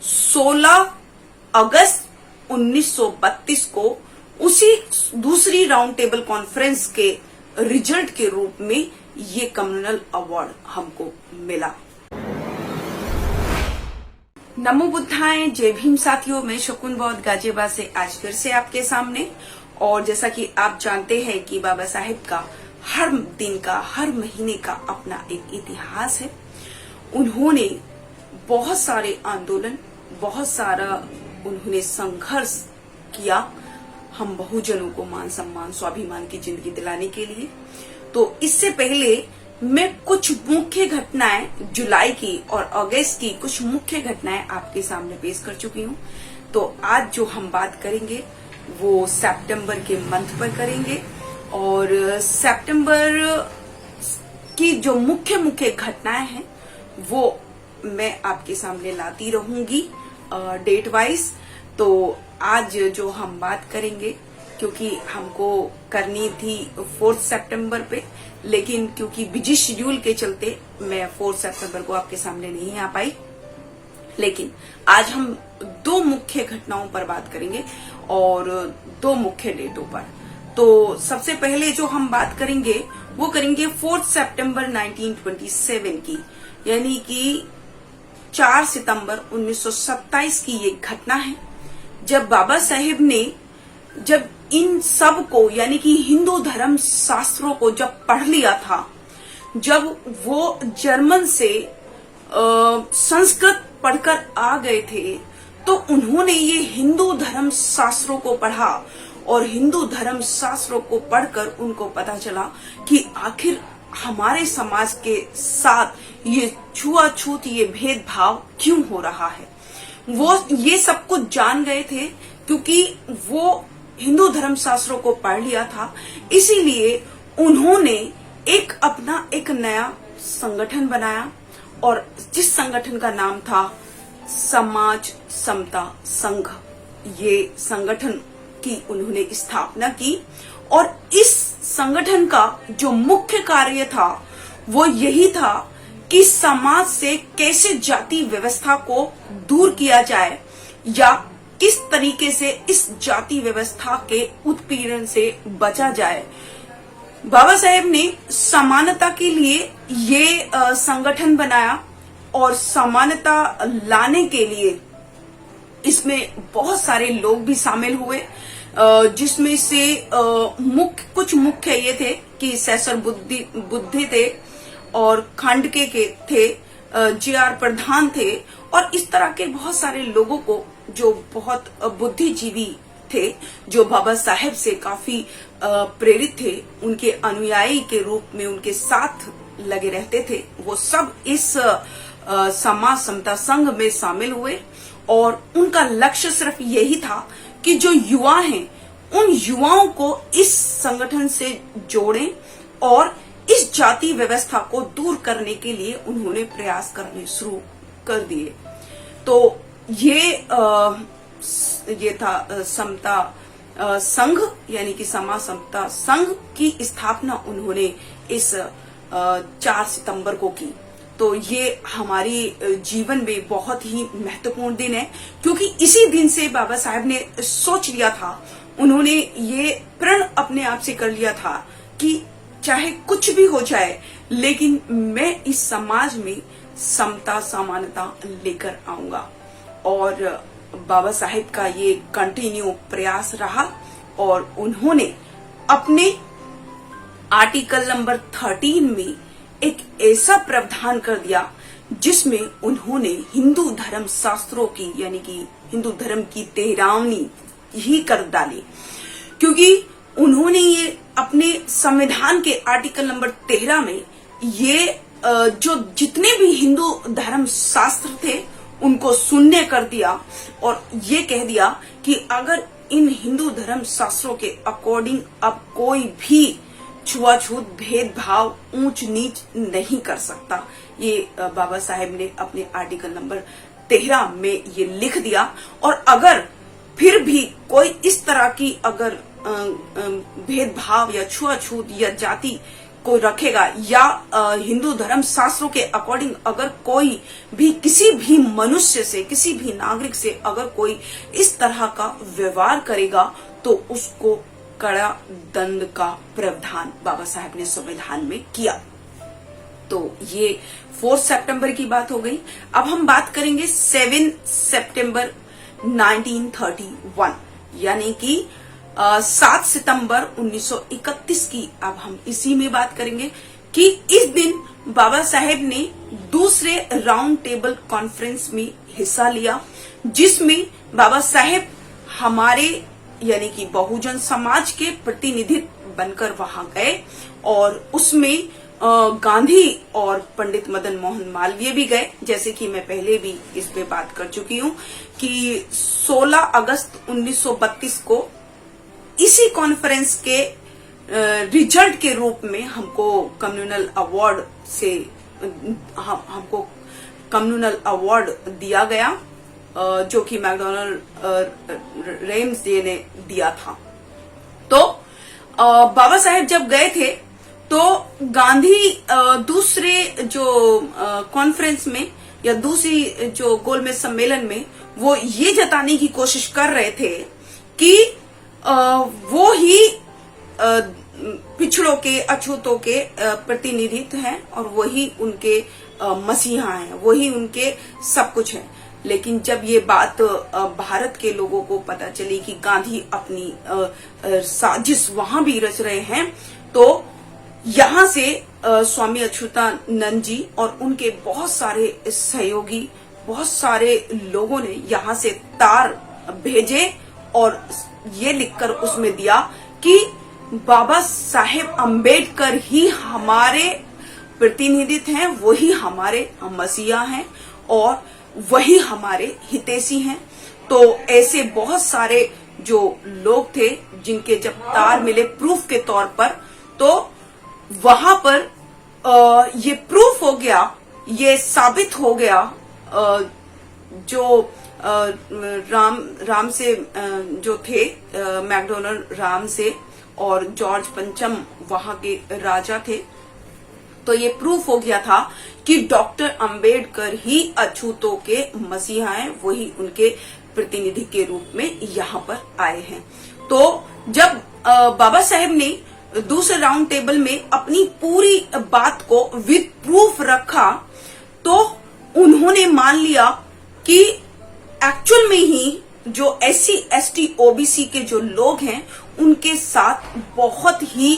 16 अगस्त 1932 को उसी दूसरी राउंड टेबल कॉन्फ्रेंस के रिजल्ट के रूप में ये कम्युनल अवार्ड हमको मिला। नमो बुद्धाय, जय भीम साथियों। मैं शकुन बौद्ध गाजियाबाद से आज फिर से आपके सामने। और जैसा कि आप जानते हैं कि बाबा साहेब का हर दिन का, हर महीने का अपना एक इतिहास है। उन्होंने बहुत सारे आंदोलन, बहुत सारा उन्होंने संघर्ष किया हम बहुजनों को मान सम्मान, स्वाभिमान की जिंदगी दिलाने के लिए। तो इससे पहले मैं कुछ मुख्य घटनाएं जुलाई की और अगस्त की कुछ मुख्य घटनाएं आपके सामने पेश कर चुकी हूं। तो आज जो हम बात करेंगे वो सितंबर के मंथ पर करेंगे और सितंबर की जो मुख्य घटनाएं हैं वो मैं आपके सामने लाती रहूंगी डेट वाइज। तो आज जो हम बात करेंगे, क्योंकि हमको करनी थी 4 सितंबर पे, लेकिन क्योंकि बिजी शेड्यूल के चलते मैं 4 सितंबर को आपके सामने नहीं आ पाई। लेकिन आज हम दो मुख्य घटनाओं पर बात करेंगे और दो मुख्य डेटों पर। तो सबसे पहले जो हम बात करेंगे वो करेंगे 4 सितंबर 1927 की, यानी कि 4 सितंबर 1927 की ये घटना है, जब बाबा साहेब ने जब इन सब को, यानी कि हिंदू धर्म शास्त्रों को जब पढ़ लिया था, जब वो जर्मन से संस्कृत पढ़कर आ गए थे, तो उन्होंने ये हिंदू धर्म शास्त्रों को पढ़ा और हिंदू धर्म शास्त्रों को पढ़कर उनको पता चला कि आखिर हमारे समाज के साथ ये छुआछूत, ये भेदभाव क्यों हो रहा है। वो ये सब कुछ जान गए थे क्योंकि वो हिंदू धर्म शास्त्रों को पढ़ लिया था। इसीलिए उन्होंने अपना एक नया संगठन बनाया और जिस संगठन का नाम था समाज समता संघ। ये संगठन की उन्होंने स्थापना की और इस संगठन का जो मुख्य कार्य था वो यही था कि समाज से कैसे जाति व्यवस्था को दूर किया जाए या किस तरीके से इस जाति व्यवस्था के उत्पीड़न से बचा जाए। बाबा साहेब ने समानता के लिए ये संगठन बनाया और समानता लाने के लिए इसमें बहुत सारे लोग भी शामिल हुए, जिसमें से कुछ मुख्य ये थे कि सैसर बुद्धि थे और खांडके के थे, JR प्रधान थे और इस तरह के बहुत सारे लोगों को जो बहुत बुद्धिजीवी थे, जो बाबा साहेब से काफी प्रेरित थे, उनके अनुयायी के रूप में उनके साथ लगे रहते थे, वो सब इस समाज समता संघ में शामिल हुए। और उनका लक्ष्य सिर्फ यही था कि जो युवा हैं उन युवाओं को इस संगठन से जोड़ें और इस जाति व्यवस्था को दूर करने के लिए उन्होंने प्रयास करने शुरू कर दिए। तो ये था समता संघ, यानी कि समाज समता संघ की स्थापना उन्होंने इस 4 सितंबर को की। तो ये हमारी जीवन में बहुत ही महत्वपूर्ण दिन है, क्योंकि इसी दिन से बाबा साहेब ने सोच लिया था, उन्होंने ये प्रण अपने आप से कर लिया था कि चाहे कुछ भी हो जाए, लेकिन मैं इस समाज में समता समानता लेकर आऊंगा। और बाबा साहेब का ये कंटिन्यू प्रयास रहा और उन्होंने अपने आर्टिकल नंबर 13 में एक ऐसा प्रावधान कर दिया जिसमें उन्होंने हिंदू धर्म शास्त्रों की, यानी कि हिंदू धर्म की तेहरावनी ही कर डाली, क्योंकि उन्होंने ये अपने संविधान के आर्टिकल नंबर 13 में ये जो जितने भी हिंदू धर्म शास्त्र थे उनको शून्य कर दिया और ये कह दिया कि अगर इन हिंदू धर्म शास्त्रों के अकॉर्डिंग अब कोई भी छुआछूत, भेदभाव, ऊंच नीच नहीं कर सकता। ये बाबा साहेब ने अपने आर्टिकल नंबर 13 में ये लिख दिया। और अगर फिर भी कोई इस तरह की अगर भेदभाव या छुआछूत या जाति को रखेगा या हिंदू धर्म शास्त्रों के अकॉर्डिंग अगर कोई भी किसी भी मनुष्य से, किसी भी नागरिक से अगर कोई इस तरह का व्यवहार करेगा तो उसको कड़ा दंड का प्रावधान बाबा साहेब ने संविधान में किया। तो ये 4 सितंबर की बात हो गई। अब हम बात करेंगे 7 सितंबर 1931 यानी कि 7 सितंबर 1931 की। अब हम इसी में बात करेंगे कि इस दिन बाबा साहेब ने दूसरे राउंड टेबल कॉन्फ्रेंस में हिस्सा लिया, जिसमें बाबा साहेब हमारे यानी कि बहुजन समाज के प्रतिनिधि बनकर वहां गए और उसमें गांधी और पंडित मदन मोहन मालवीय भी गए। जैसे कि मैं पहले भी इस पे बात कर चुकी हूं कि 16 अगस्त 1932 को इसी कॉन्फ्रेंस के रिजल्ट के रूप में हमको कम्युनल अवार्ड से हमको कम्युनल अवार्ड दिया गया, जो कि मैकडोनाल्ड रेम्सडे ने दिया था। तो बाबा साहेब जब गए थे तो गांधी दूसरे जो कॉन्फ्रेंस में या दूसरी जो गोलमेज सम्मेलन में वो ये जताने की कोशिश कर रहे थे कि वो ही पिछड़ों के, अछूतों के प्रतिनिधित्व हैं और वही उनके मसीहा हैं, वही उनके सब कुछ है। लेकिन जब ये बात भारत के लोगों को पता चली कि गांधी अपनी साजिश वहां भी रच रहे हैं, तो यहां से स्वामी अच्युतानंद जी और उनके बहुत सारे सहयोगी, बहुत सारे लोगों ने यहां से तार भेजे और ये लिखकर उसमें दिया कि बाबा साहेब अंबेडकर ही हमारे प्रतिनिधित्व हैं, वही हमारे मसीहा हैं और वही हमारे हितैषी हैं। तो ऐसे बहुत सारे जो लोग थे जिनके जब तार मिले प्रूफ के तौर पर, तो वहां पर ये प्रूफ हो गया, ये साबित हो गया जो राम से जो थे मैकडोनाल्ड राम से और जॉर्ज पंचम वहां के राजा थे। तो ये प्रूफ हो गया था कि डॉक्टर अंबेडकर ही अछूतों के मसीहा हैं, वही उनके प्रतिनिधि के रूप में यहाँ पर आए हैं। तो जब बाबा साहेब ने दूसरे राउंड टेबल में अपनी पूरी बात को विद प्रूफ रखा, तो उन्होंने मान लिया कि एक्चुअल में ही जो SC ST OBC के जो लोग हैं उनके साथ बहुत ही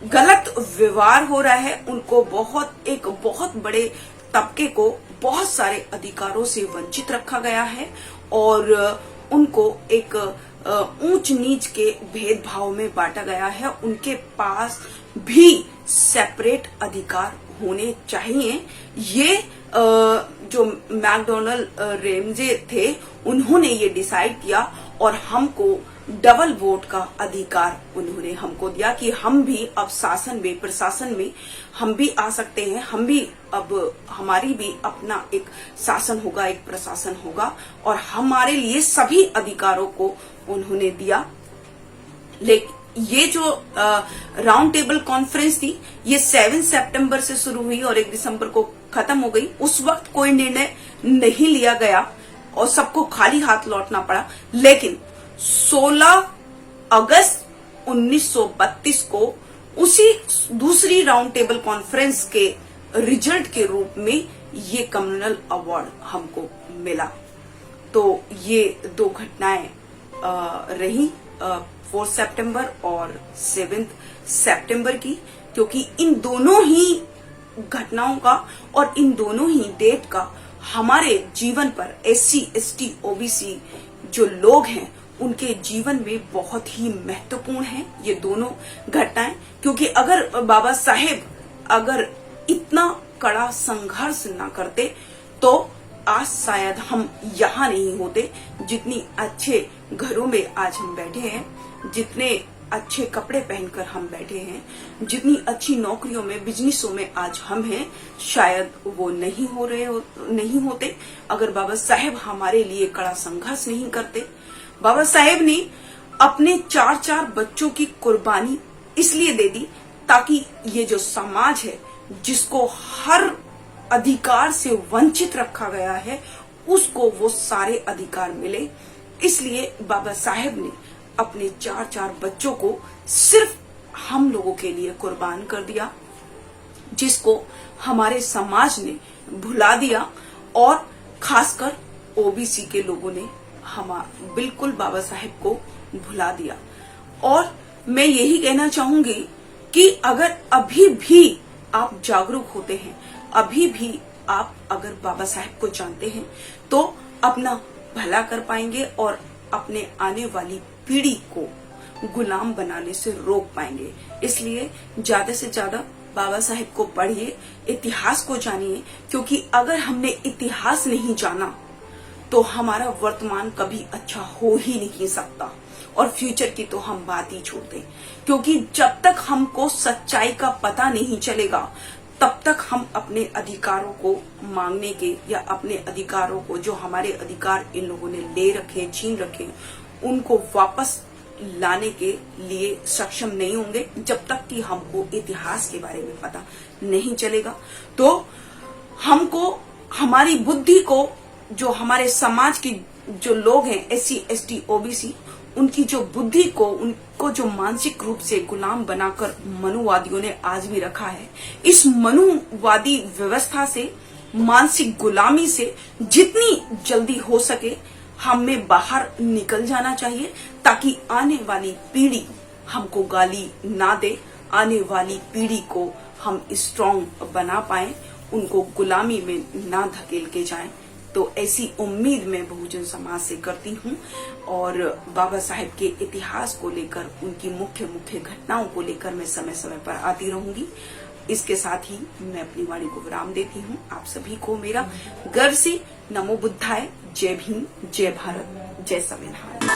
गलत व्यवहार हो रहा है। उनको एक बहुत बड़े तबके को बहुत सारे अधिकारों से वंचित रखा गया है और उनको एक ऊंच नीच के भेदभाव में बांटा गया है। उनके पास भी सेपरेट अधिकार होने चाहिए। ये जो मैकडोनाल्ड रेम्जे थे उन्होंने ये डिसाइड किया और हमको डबल वोट का अधिकार उन्होंने हमको दिया कि हम भी अब शासन में, प्रशासन में हम भी आ सकते हैं, हम भी अब हमारी भी अपना एक शासन होगा, एक प्रशासन होगा और हमारे लिए सभी अधिकारों को उन्होंने दिया। लेकिन ये जो राउंड टेबल कॉन्फ्रेंस थी ये 7 सितंबर से शुरू हुई और 1 दिसंबर को खत्म हो गई। उस वक्त कोई निर्णय नहीं लिया गया और सबको खाली हाथ लौटना पड़ा। लेकिन 16 अगस्त 1932 को उसी दूसरी राउंड टेबल कॉन्फ्रेंस के रिजल्ट के रूप में ये कम्युनल अवार्ड हमको मिला। तो ये 2 घटनाएं रही 4 सितंबर और 7 सितंबर की, क्योंकि इन दोनों ही घटनाओं का और इन दोनों ही डेट का हमारे जीवन पर SC ST OBC जो लोग हैं उनके जीवन में बहुत ही महत्वपूर्ण है ये दोनों घटनाएं। क्योंकि अगर बाबा साहेब अगर इतना कड़ा संघर्ष ना करते तो आज शायद हम यहाँ नहीं होते। जितनी अच्छे घरों में आज हम बैठे हैं, जितने अच्छे कपड़े पहनकर हम बैठे हैं, जितनी अच्छी नौकरियों में, बिजनेसों में आज हम हैं, शायद वो नहीं होते अगर बाबा साहेब हमारे लिए कड़ा संघर्ष नहीं करते। बाबा साहेब ने अपने 4 बच्चों की कुर्बानी इसलिए दे दी ताकि ये जो समाज है जिसको हर अधिकार से वंचित रखा गया है उसको वो सारे अधिकार मिले। इसलिए बाबा साहेब ने अपने 4-4 बच्चों को सिर्फ हम लोगों के लिए कुर्बान कर दिया, जिसको हमारे समाज ने भुला दिया और खासकर ओबीसी के लोगों ने बिल्कुल बाबा साहेब को भुला दिया। और मैं यही कहना चाहूंगी कि अगर अभी भी आप जागरूक होते हैं, अभी भी आप अगर बाबा साहेब को जानते हैं तो अपना भला कर पाएंगे और अपने आने वाली पीढ़ी को गुलाम बनाने से रोक पाएंगे। इसलिए ज्यादा से ज्यादा बाबा साहेब को पढ़िए, इतिहास को जानिए, क्योंकि अगर हमने इतिहास नहीं जाना तो हमारा वर्तमान कभी अच्छा हो ही नहीं सकता और फ्यूचर की तो हम बात ही छोड़ दें। क्योंकि जब तक हमको सच्चाई का पता नहीं चलेगा तब तक हम अपने अधिकारों को मांगने के या अपने अधिकारों को, जो हमारे अधिकार इन लोगों ने ले रखे, छीन रखे, उनको वापस लाने के लिए सक्षम नहीं होंगे जब तक कि हमको इतिहास के बारे में पता नहीं चलेगा। तो हमको हमारी बुद्धि को, जो हमारे समाज की जो लोग हैं SC ST OBC, उनकी जो बुद्धि को, उनको जो मानसिक रूप से गुलाम बनाकर मनुवादियों ने आज भी रखा है, इस मनुवादी व्यवस्था से, मानसिक गुलामी से जितनी जल्दी हो सके हमें बाहर निकल जाना चाहिए, ताकि आने वाली पीढ़ी हमको गाली ना दे, आने वाली पीढ़ी को हम स्ट्रांग बना पाए, उनको गुलामी में ना धकेल के जाएं। तो ऐसी उम्मीद मैं बहुजन समाज से करती हूँ और बाबा साहेब के इतिहास को लेकर, उनकी मुख्य मुख्य घटनाओं को लेकर मैं समय समय पर आती रहूंगी। इसके साथ ही मैं अपनी वाणी को विराम देती हूँ। आप सभी को मेरा गर्व से नमो बुद्धाय, जय भीम, जय भारत, जय संविधान।